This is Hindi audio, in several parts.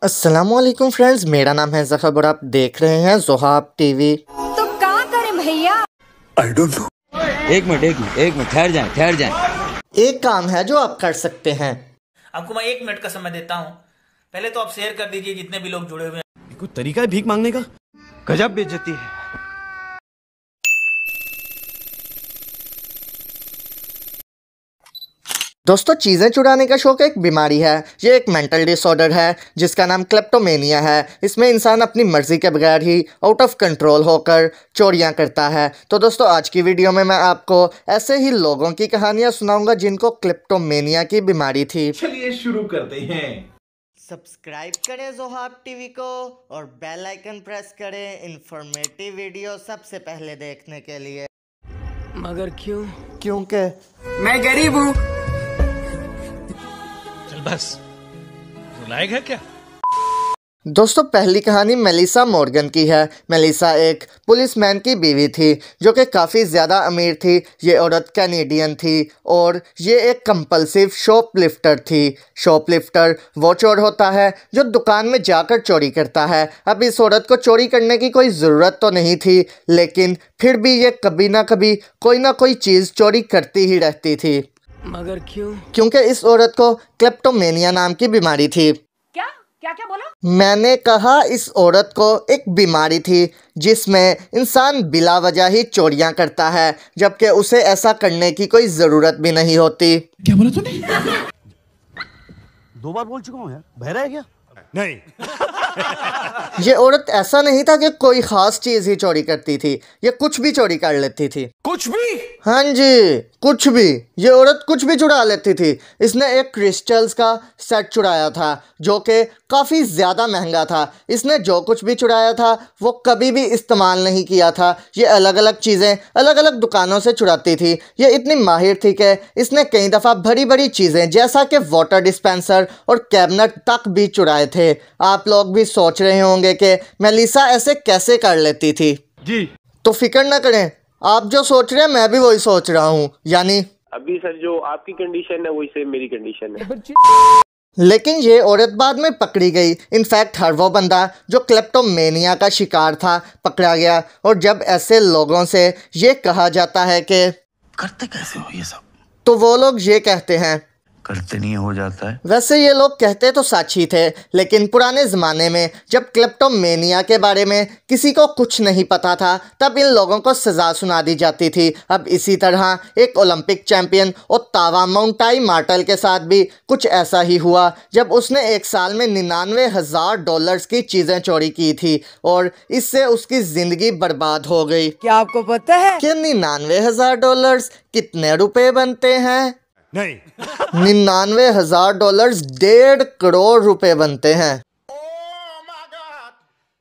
अस्सलामुअलैकुम फ्रेंड्स, मेरा नाम है ज़फ़र और आप देख रहे हैं ज़ोहाब टीवी। तो क्या करें भैया? I don't know. एक मिनट ठहर जाएं। एक काम है जो आप कर सकते हैं। आपको मैं 1 मिनट का समय देता हूँ। पहले तो आप शेयर कर दीजिए जितने भी लोग जुड़े हुए हैं। कोई तरीका है भीख मांगने का? गजब बेइज्जती है। दोस्तों, चीज़ें चुराने का शौक एक बीमारी है। ये एक मेंटल डिसऑर्डर है जिसका नाम क्लेप्टोमेनिया है। इसमें इंसान अपनी मर्जी के बगैर ही आउट ऑफ कंट्रोल होकर चोरियां करता है। तो दोस्तों, आज की वीडियो में मैं आपको ऐसे ही लोगों की कहानियां सुनाऊंगा जिनको क्लेप्टोमेनिया की बीमारी थी। चलिए शुरू करते हैं। सब्सक्राइब करें ज़ोहाब टीवी को और बेल आइकन प्रेस करें इंफॉर्मेटिव वीडियो सबसे पहले देखने के लिए। मगर क्यों? क्योंकि मैं गरीब हूँ। बस रुलाएगा क्या? दोस्तों, पहली कहानी मेलिसा मॉर्गन की है। मेलिसा एक पुलिसमैन की बीवी थी जो कि काफ़ी ज़्यादा अमीर थी। ये औरत कैनेडियन थी और ये एक कंपल्सिव शॉपलिफ्टर थी। शॉपलिफ्टर वो चोर होता है जो दुकान में जाकर चोरी करता है। अब इस औरत को चोरी करने की कोई ज़रूरत तो नहीं थी, लेकिन फिर भी ये कभी ना कभी कोई ना कोई चीज़ चोरी करती ही रहती थी। मगर क्यों? क्योंकि इस औरत को क्लेप्टोमेनिया नाम की बीमारी थी। क्या क्या क्या बोला? मैंने कहा इस औरत को एक बीमारी थी जिसमें इंसान बिला वजह ही चोरियां करता है, जबकि उसे ऐसा करने की कोई ज़रूरत भी नहीं होती। क्या बोला तूने? 2 बार बोल चुका हूँ यार, बहरा है क्या? नहीं। ये औरत ऐसा नहीं था कि कोई ख़ास चीज़ ही चोरी करती थी, ये कुछ भी चोरी कर लेती थी। कुछ भी? हाँ जी, कुछ भी। ये औरत कुछ भी चुरा लेती थी। इसने एक क्रिस्टल्स का सेट चुराया था जो कि काफ़ी ज़्यादा महंगा था। इसने जो कुछ भी चुराया था वो कभी भी इस्तेमाल नहीं किया था। ये अलग अलग चीज़ें अलग अलग दुकानों से चुराती थी। ये इतनी माहिर थी कि इसने कई दफ़ा बड़ी बड़ी चीज़ें जैसा कि वाटर डिस्पेंसर और कैबिनेट तक भी चुराए थे। आप लोग भी सोच रहे होंगे कि मेलिसा ऐसे कैसे कर लेती थी जी। तो फिक्र ना करें, आप जो सोच रहे हैं मैं भी वही सोच रहा हूँ। यानी अभी सर जो आपकी कंडीशन है वही सेम मेरी कंडीशन है। लेकिन ये औरत बाद में पकड़ी गई। इनफैक्ट हर वो बंदा जो क्लेप्टोमेनिया का शिकार था पकड़ा गया। और जब ऐसे लोगों से ये कहा जाता है कि करते कैसे हो ये सब? तो वो लोग ये कहते हैं करते नहीं हो जाता है। वैसे ये लोग कहते तो सच ही थे, लेकिन पुराने ज़माने में जब क्लेप्टोमेनिया के बारे में किसी को कुछ नहीं पता था तब इन लोगों को सज़ा सुना दी जाती थी। अब इसी तरह एक ओलंपिक चैंपियन ओत्तावा माउंटाई मार्टल के साथ भी कुछ ऐसा ही हुआ जब उसने एक साल में $99,000 की चीज़ें चोरी की थी और इससे उसकी ज़िंदगी बर्बाद हो गई। क्या आपको पता है कि $99,000 कितने रुपए बनते हैं? नहीं। $99,000 1.5 करोड़ रुपए बनते हैं।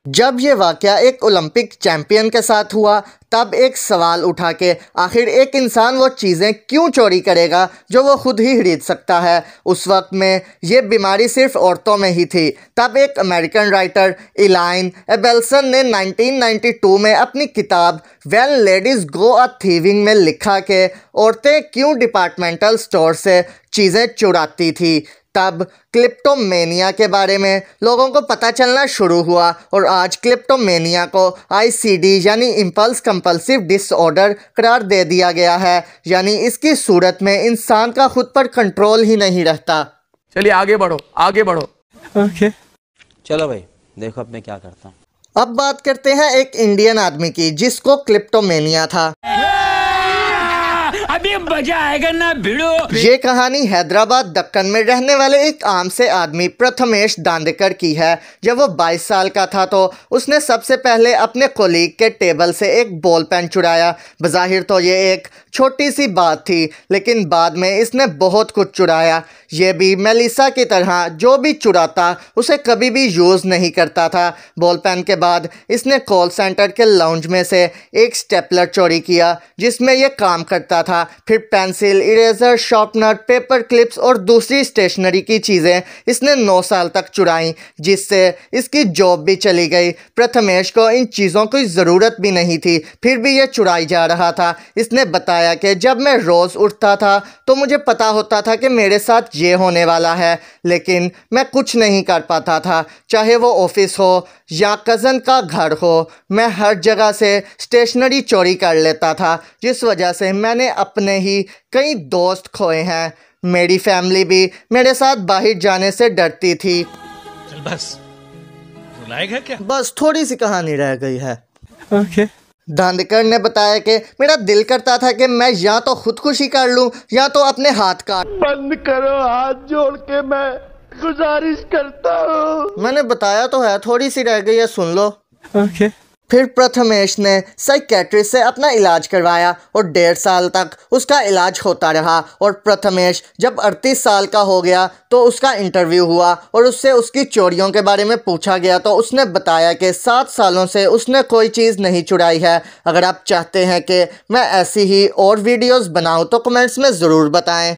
जब ये वाकया एक ओलंपिक चैंपियन के साथ हुआ तब एक सवाल उठा कि आखिर एक इंसान वो चीज़ें क्यों चोरी करेगा जो वो खुद ही खरीद सकता है। उस वक्त में ये बीमारी सिर्फ औरतों में ही थी। तब एक अमेरिकन राइटर इलाइन एबेल्सन ने 1992 में अपनी किताब व्हेन लेडीज़ गो अ थीविंग में लिखा कि औरतें क्यों डिपार्टमेंटल स्टोर से चीज़ें चुराती थी। तब क्लेप्टोमेनिया के बारे में लोगों को पता चलना शुरू हुआ और आज क्लेप्टोमेनिया को ICD यानी इम्पल्स कंपल्सिव डिसऑर्डर करार दे दिया गया है। यानी इसकी सूरत में इंसान का खुद पर कंट्रोल ही नहीं रहता। चलिए आगे बढ़ो ओके। चलो भाई, देखो अब मैं क्या करता हूँ। अब बात करते हैं एक इंडियन आदमी की जिसको क्लेप्टोमेनिया था। अभी मजा आएगा ना भिड़ो। ये कहानी हैदराबाद दक्कन में रहने वाले एक आम से आदमी प्रथमेश दांडेकर की है। जब वो 22 साल का था तो उसने सबसे पहले अपने कोलीग के टेबल से एक बॉल पेन चुराया। बज़ाहिर तो ये एक छोटी सी बात थी, लेकिन बाद में इसने बहुत कुछ चुराया। ये भी मेलिसा की तरह जो भी चुराता उसे कभी भी यूज़ नहीं करता था। बॉल पेन के बाद इसने कॉल सेंटर के लाउंज में से एक स्टेपलर चोरी किया जिसमें यह काम करता था। फिर pencil, eraser, sharpener, paper clips और दूसरी स्टेशनरी की चीज़ें इसने 9 साल तक चुराई, जिससे इसकी जॉब भी चली गई। प्रथमेश को इन चीज़ों की ज़रूरत भी नहीं थी, फिर भी ये चुराई जा रहा था। इसने बताया कि जब मैं रोज़ उठता था तो मुझे पता होता था कि मेरे साथ ये होने वाला है, लेकिन मैं कुछ नहीं कर पाता था। चाहे वो ऑफिस हो या कज़न का घर हो, मैं हर जगह से स्टेशनरी चोरी कर लेता था, जिस वजह से मैंने अपने ही कई दोस्त खोए हैं। मेरी फैमिली भी मेरे साथ बाहर जाने से डरती थी। चल बस, लायक है क्या? बस थोड़ी सी कहानी रह गई है। दांदेकर ने बताया कि मेरा दिल करता था कि मैं या तो खुदकुशी कर लूं या तो अपने हाथ काट। बंद करो, हाथ जोड़ के मैं गुजारिश करता हूँ। मैंने बताया तो है, थोड़ी सी रह गई है, सुन लो। फिर प्रथमेश ने साइकेट्रिस्ट से अपना इलाज करवाया और 1.5 साल तक उसका इलाज होता रहा। और प्रथमेश जब 38 साल का हो गया तो उसका इंटरव्यू हुआ और उससे उसकी चोरियों के बारे में पूछा गया तो उसने बताया कि 7 सालों से उसने कोई चीज़ नहीं चुराई है। अगर आप चाहते हैं कि मैं ऐसी ही और वीडियोस बनाऊं तो कमेंट्स में ज़रूर बताएं।